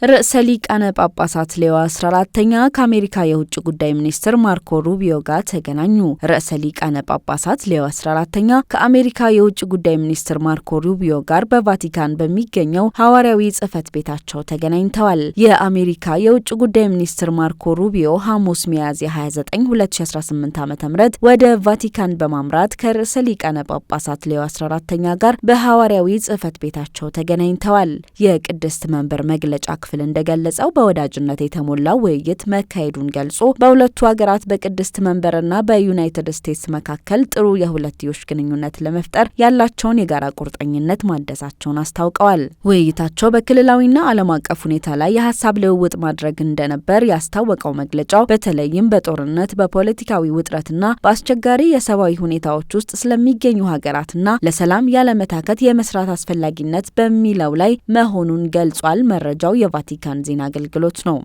ርዕሰ ሊቃነ ጳጳሳት ሌዮ 14ኛ ከአሜሪካ የውጭ ጉዳይ ሚኒስትር ማርኮ ሩቢዮ ጋር ተገናኙ። ርዕሰ ሊቃነ ጳጳሳት ሌዮ 14ኛ ከአሜሪካ የውጭ ጉዳይ ሚኒስትር ማርኮ ሩቢዮ ጋር በቫቲካን በሚገኘው ሐዋርያዊ ጽሕፈት ቤታቸው ተገናኝተዋል። የአሜሪካ የውጭ ጉዳይ ሚኒስትር ማርኮ ሩቢዮ ሐሙስ ሚያዝያ 29 2018 ዓ.ም ወደ ቫቲካን በማምራት ከርዕሰ ሊቃነ ጳጳሳት ሌዮ 14ኛ ጋር በሐዋርያዊ ጽሕፈት ቤታቸው ተገናኝተዋል። የቅድስት መንበር መግለጫ ክፍል እንደገለጸው በወዳጅነት የተሞላው ውይይት መካሄዱን ገልጾ በሁለቱ ሀገራት በቅድስት መንበርና በዩናይትድ ስቴትስ መካከል ጥሩ የሁለትዮሽ ግንኙነት ለመፍጠር ያላቸውን የጋራ ቁርጠኝነት ማደሳቸውን አስታውቀዋል። ውይይታቸው በክልላዊና ዓለም አቀፍ ሁኔታ ላይ የሀሳብ ልውውጥ ማድረግ እንደነበር ያስታወቀው መግለጫው በተለይም በጦርነት በፖለቲካዊ ውጥረትና በአስቸጋሪ የሰብአዊ ሁኔታዎች ውስጥ ስለሚገኙ ሀገራትና ለሰላም ያለመታከት የመስራት አስፈላጊነት በሚለው ላይ መሆኑን ገልጿል። መረጃው የቫቲካን ዜና አገልግሎት ነው።